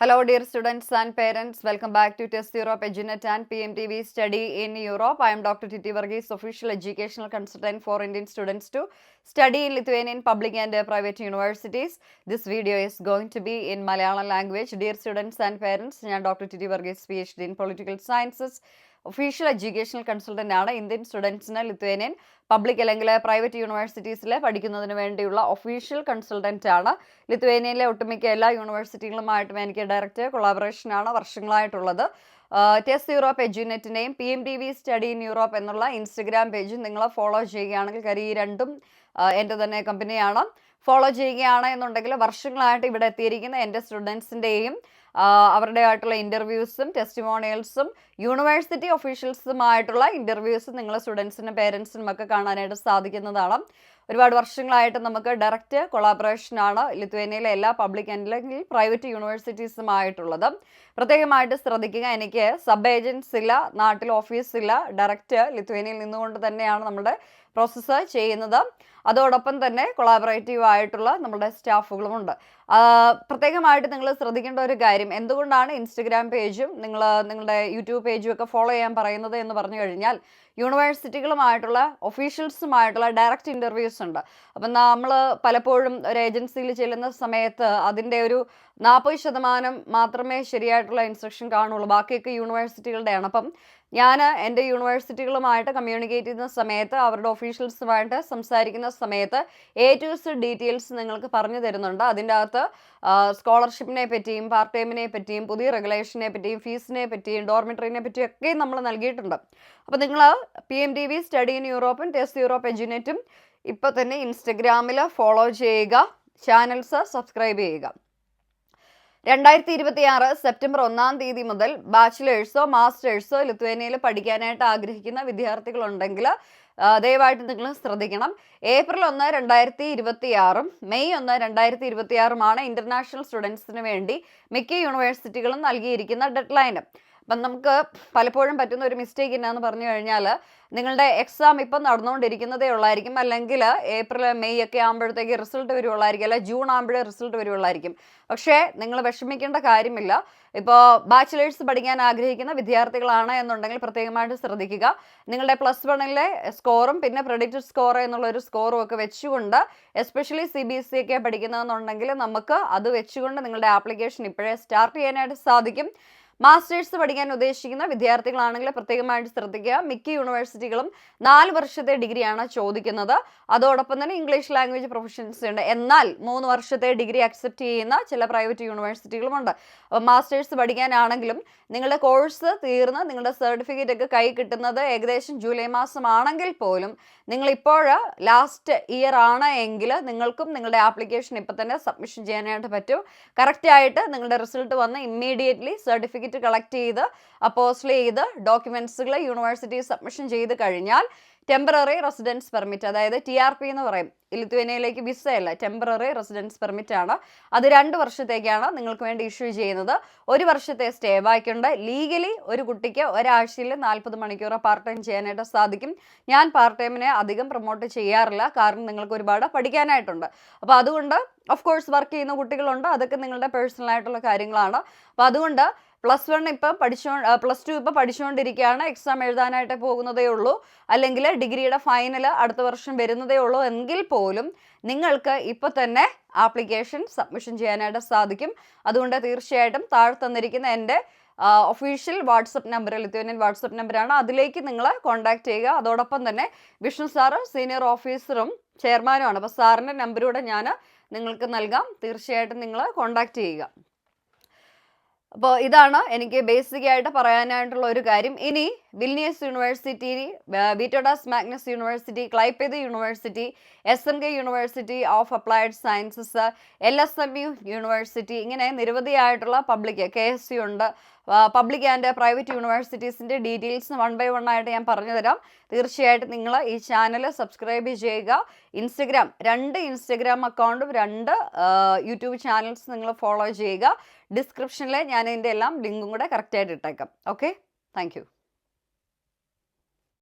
Hello dear students and parents, welcome back to Test Europe EduNet and PMTV Study in Europe. I am Dr. Titi Varghese, official educational consultant for Indian students to study in Lithuanian public and private universities. This video is going to be in Malayalam language. Dear students and parents, I am Dr. Titi Varghese, PhD in Political Sciences. Official educational consultant ആണ്. Indian സ്റ്റുഡൻസിന് Lithuanian public അല്ലെങ്കിൽ private യൂണിവേഴ്സിറ്റീസിൽ പഠിക്കുന്നതിന് വേണ്ടിയുള്ള official consultant ആണ്. ലിത്വേനിയയിലെ ഒട്ടുമിക്ക എല്ലാ യൂണിവേഴ്സിറ്റികളുമായിട്ടും എനിക്ക് ഡയറക്റ്റ് കൊളാബറേഷനാണ് വർഷങ്ങളായിട്ടുള്ളത്. ടെസ്റ്റ് യൂറോപ്പ് എഡ്യൂനെറ്റിനെയും PMTV സ്റ്റഡി ഇൻ യൂറോപ്പ് എന്നുള്ള ഇൻസ്റ്റഗ്രാം പേജും നിങ്ങൾ ഫോളോ ചെയ്യുകയാണെങ്കിൽ, കാര്യം ഈ രണ്ടും എൻ്റെ തന്നെ കമ്പനിയാണ്. ഫോളോ ചെയ്യുകയാണ് എന്നുണ്ടെങ്കിൽ വർഷങ്ങളായിട്ട് ഇവിടെ എത്തിയിരിക്കുന്ന എൻ്റെ സ്റ്റുഡൻസിൻ്റെയും അവരുടെ ആയിട്ടുള്ള ഇൻ്റർവ്യൂസും ടെസ്റ്റിമോണിയൽസും യൂണിവേഴ്സിറ്റി ഒഫീഷ്യൽസുമായിട്ടുള്ള ഇൻ്റർവ്യൂസും നിങ്ങൾ സ്റ്റുഡൻസിനും പേരൻസിനും ഒക്കെ കാണാനായിട്ട് സാധിക്കുന്നതാണ്. ഒരുപാട് വർഷങ്ങളായിട്ട് നമുക്ക് ഡയറക്റ്റ് കൊളാബറേഷനാണ് ലിത്വേനിയയിലെ എല്ലാ പബ്ലിക് അല്ലെങ്കിൽ പ്രൈവറ്റ് യൂണിവേഴ്സിറ്റീസുമായിട്ടുള്ളത്. പ്രത്യേകമായിട്ട് ശ്രദ്ധിക്കുക, എനിക്ക് സബ് ഏജൻസ് ഇല്ല, നാട്ടിൽ ഓഫീസില്ല, ഡയറക്റ്റ് ലിത്വേനിയയിൽ നിന്നുകൊണ്ട് തന്നെയാണ് നമ്മുടെ പ്രോസസ്സ് ചെയ്യുന്നത്. അതോടൊപ്പം തന്നെ കൊളാബറേറ്റീവ് ആയിട്ടുള്ള നമ്മുടെ സ്റ്റാഫുകളുമുണ്ട്. പ്രത്യേകമായിട്ട് നിങ്ങൾ ശ്രദ്ധിക്കേണ്ട ഒരു കാര്യം, എന്തുകൊണ്ടാണ് ഇൻസ്റ്റഗ്രാം പേജും നിങ്ങളുടെ യൂട്യൂബ് പേജും ഒക്കെ ഫോളോ ചെയ്യാൻ പറയുന്നത് എന്ന് പറഞ്ഞു കഴിഞ്ഞാൽ, യൂണിവേഴ്സിറ്റികളുമായിട്ടുള്ള ഒഫീഷ്യൽസുമായിട്ടുള്ള ഡയറക്റ്റ് ഇൻ്റർവ്യൂസ് ഉണ്ട്. അപ്പം നമ്മൾ പലപ്പോഴും ഒരു ഏജൻസിയിൽ ചെല്ലുന്ന സമയത്ത് അതിൻ്റെ ഒരു 40% മാത്രമേ ശരിയായിട്ടുള്ള ഇൻസ്ട്രക്ഷൻ കാണുള്ളൂ, ബാക്കിയൊക്കെ യൂണിവേഴ്സിറ്റികളുടെയാണ്. അപ്പം ഞാൻ എൻ്റെ യൂണിവേഴ്സിറ്റികളുമായിട്ട് കമ്മ്യൂണിക്കേറ്റ് ചെയ്യുന്ന സമയത്ത്, അവരുടെ ഒഫീഷ്യൽസുമായിട്ട് സംസാരിക്കുന്ന സമയത്ത് A to Z ഡീറ്റെയിൽസ് നിങ്ങൾക്ക് പറഞ്ഞു തരുന്നുണ്ട്. അതിൻ്റെ അകത്ത് സ്കോളർഷിപ്പിനെ പറ്റിയും പാർട്ട് ടൈമിനെ പറ്റിയും പുതിയ റെഗുലേഷനെ പറ്റിയും ഫീസിനെ പറ്റിയും ഡോർമിറ്ററിനെ പറ്റിയും ഒക്കെ നമ്മൾ നൽകിയിട്ടുണ്ട്. അപ്പോൾ നിങ്ങൾ PMTV സ്റ്റഡി ഇൻ യൂറോപ്പും ടെസ്റ്റ് യൂറോപ്പ് എഡ്യൂനെറ്റും ഇപ്പോൾ തന്നെ ഇൻസ്റ്റഗ്രാമിൽ ഫോളോ ചെയ്യുക, ചാനൽസ് സബ്സ്ക്രൈബ് ചെയ്യുക. 2026 സെപ്റ്റംബർ 1 മുതൽ ബാച്ചിലേഴ്സോ മാസ്റ്റേഴ്സോ ലിത്വേനിയയിൽ പഠിക്കാനായിട്ട് ആഗ്രഹിക്കുന്ന വിദ്യാർത്ഥികളുണ്ടെങ്കിൽ ദയവായിട്ട് നിങ്ങൾ ശ്രദ്ധിക്കണം. April 1, 2026 May 1, 2026 ഇന്റർനാഷണൽ സ്റ്റുഡൻസിന് വേണ്ടി മിക്ക യൂണിവേഴ്സിറ്റികളും നൽകിയിരിക്കുന്ന ഡെഡ് ലൈൻ. അപ്പം നമുക്ക് പലപ്പോഴും പറ്റുന്ന ഒരു മിസ്റ്റേക്ക് എന്നാന്ന് പറഞ്ഞു കഴിഞ്ഞാൽ, നിങ്ങളുടെ എക്സാം ഇപ്പം നടന്നുകൊണ്ടിരിക്കുന്നതേ ഉള്ളായിരിക്കും, അല്ലെങ്കിൽ April May ഒക്കെ ആകുമ്പോഴത്തേക്ക് റിസൾട്ട് വരുവുള്ളായിരിക്കും, അല്ല June ആകുമ്പോഴേ റിസൾട്ട് വരുവുള്ളായിരിക്കും. പക്ഷേ നിങ്ങൾ വിഷമിക്കേണ്ട കാര്യമില്ല. ഇപ്പോൾ ബാച്ചിലേഴ്സ് പഠിക്കാൻ ആഗ്രഹിക്കുന്ന വിദ്യാർത്ഥികളാണ് എന്നുണ്ടെങ്കിൽ പ്രത്യേകമായിട്ട് ശ്രദ്ധിക്കുക. നിങ്ങളുടെ +1 സ്കോറും പിന്നെ പ്രെഡിക്റ്റഡ് സ്കോർ എന്നുള്ളൊരു സ്കോറും ഒക്കെ വെച്ചുകൊണ്ട്, എസ്പെഷ്യലി CBSE ഒക്കെ പഠിക്കുന്നതെന്നുണ്ടെങ്കിൽ നമുക്ക് അത് വെച്ചുകൊണ്ട് നിങ്ങളുടെ ആപ്ലിക്കേഷൻ ഇപ്പോഴേ സ്റ്റാർട്ട് ചെയ്യാനായിട്ട് സാധിക്കും. മാസ്റ്റേഴ്സ് പഠിക്കാൻ ഉദ്ദേശിക്കുന്ന വിദ്യാർത്ഥികളാണെങ്കിൽ പ്രത്യേകമായിട്ട് ശ്രദ്ധിക്കുക. മിക്ക യൂണിവേഴ്സിറ്റികളും 4 വർഷത്തെ ഡിഗ്രിയാണ് ചോദിക്കുന്നത്. അതോടൊപ്പം തന്നെ ഇംഗ്ലീഷ് ലാംഗ്വേജ് പ്രൊഫഷൻസി ഉണ്ട്. എന്നാൽ 3 വർഷത്തെ ഡിഗ്രി അക്സെപ്റ്റ് ചെയ്യുന്ന ചില പ്രൈവറ്റ് യൂണിവേഴ്സിറ്റികളുമുണ്ട്. അപ്പോൾ മാസ്റ്റേഴ്സ് പഠിക്കാനാണെങ്കിലും നിങ്ങളുടെ കോഴ്സ് തീർന്ന് നിങ്ങളുടെ സർട്ടിഫിക്കറ്റ് ഒക്കെ കൈ കിട്ടുന്നത് ഏകദേശം ജൂലൈ മാസമാണെങ്കിൽ പോലും, നിങ്ങളിപ്പോൾ ലാസ്റ്റ് ഇയർ ആണ് എങ്കിൽ നിങ്ങൾക്കും നിങ്ങളുടെ ആപ്ലിക്കേഷൻ ഇപ്പം തന്നെ സബ്മിഷൻ ചെയ്യാനായിട്ട് പറ്റും. കറക്റ്റായിട്ട് നിങ്ങളുടെ റിസൾട്ട് വന്ന് ഇമ്മീഡിയറ്റ്ലി സർട്ടിഫിക്കറ്റ് കളക്ട് ചെയ്ത് അപ്പോസ്റ്റൽ ചെയ്ത് ഡോക്യുമെൻറ്റ്സുകൾ യൂണിവേഴ്സിറ്റി സബ്മിഷൻ ചെയ്ത് കഴിഞ്ഞാൽ ടെമ്പററി റെസിഡൻസ് പെർമിറ്റ്, അതായത് TRP എന്ന് പറയും, ലിത്വേനിയയിലേക്ക് വിസയല്ല, ടെമ്പററി റെസിഡൻസ് പെർമിറ്റ് ആണ്. അത് 2 വർഷത്തേക്കാണ് നിങ്ങൾക്ക് വേണ്ടി ഇഷ്യൂ ചെയ്യുന്നത്. 1 വർഷത്തെ സ്റ്റേ ബാക്കുണ്ട്. ലീഗലി ഒരു കുട്ടിക്ക് ഒരാഴ്ചയിൽ 40 മണിക്കൂർ പാർട്ട് ടൈം ചെയ്യാനായിട്ട് സാധിക്കും. ഞാൻ പാർട്ട് ടൈമിനെ അധികം പ്രൊമോട്ട് ചെയ്യാറില്ല, കാരണം നിങ്ങൾക്ക് ഒരുപാട് പഠിക്കാനായിട്ടുണ്ട്. അപ്പോൾ അതുകൊണ്ട് ഓഫ് കോഴ്സ് വർക്ക് ചെയ്യുന്ന കുട്ടികളുണ്ട്, അതൊക്കെ നിങ്ങളുടെ പേഴ്സണൽ ആയിട്ടുള്ള കാര്യങ്ങളാണ്. അപ്പോൾ അതുകൊണ്ട് +2 ഇപ്പം പഠിച്ചുകൊണ്ടിരിക്കുകയാണ്, എക്സാം എഴുതാനായിട്ട് പോകുന്നതേ ഉള്ളൂ, അല്ലെങ്കിൽ ഡിഗ്രിയുടെ ഫൈനൽ അടുത്ത വർഷം വരുന്നതേ ഉള്ളൂ എങ്കിൽ പോലും നിങ്ങൾക്ക് ഇപ്പോൾ തന്നെ ആപ്ലിക്കേഷൻ സബ്മിഷൻ ചെയ്യാനായിട്ട് സാധിക്കും. അതുകൊണ്ട് തീർച്ചയായിട്ടും താഴെ തന്നിരിക്കുന്ന എൻ്റെ official WhatsApp number, Lithuanian WhatsApp നമ്പറാണ്, അതിലേക്ക് നിങ്ങൾ കോൺടാക്ട് ചെയ്യുക. അതോടൊപ്പം തന്നെ വിഷ്ണു സാറ് സീനിയർ ഓഫീസറും ചെയർമാനുമാണ്. അപ്പോൾ സാറിൻ്റെ നമ്പറൂടെ ഞാൻ നിങ്ങൾക്ക് നൽകാം, തീർച്ചയായിട്ടും നിങ്ങൾ കോൺടാക്ട് ചെയ്യുക. അപ്പോൾ ഇതാണ് എനിക്ക് ബേസിക് ആയിട്ട് പറയാനായിട്ടുള്ള ഒരു കാര്യം. ഇനി Vilnius university, Vytautas Magnus university, Klaipeda university, SMK university of applied sciences, LSMU university, ഇങ്ങനെ നിരവധിയായിട്ടുള്ള പബ്ലിക്, KSU ഉണ്ട്, പബ്ലിക് ആൻഡ് പ്രൈവറ്റ് യൂണിവേഴ്സിറ്റീസിൻ്റെ ഡീറ്റെയിൽസ് 1 by 1 ആയിട്ട് ഞാൻ പറഞ്ഞു തരാം. തീർച്ചയായിട്ടും നിങ്ങൾ ഈ ചാനൽ സബ്സ്ക്രൈബ് ചെയ്യുക. 2 ഇൻസ്റ്റഗ്രാം അക്കൗണ്ടും 2 യൂട്യൂബ് ചാനൽസ് നിങ്ങൾ ഫോളോ ചെയ്യുക. ഡിസ്ക്രിപ്ഷനിൽ ഞാൻ ഇതിൻ്റെ എല്ലാം ലിങ്കും കൂടെ കറക്റ്റായിട്ട് ഇട്ടേക്കാം. Okay, thank you.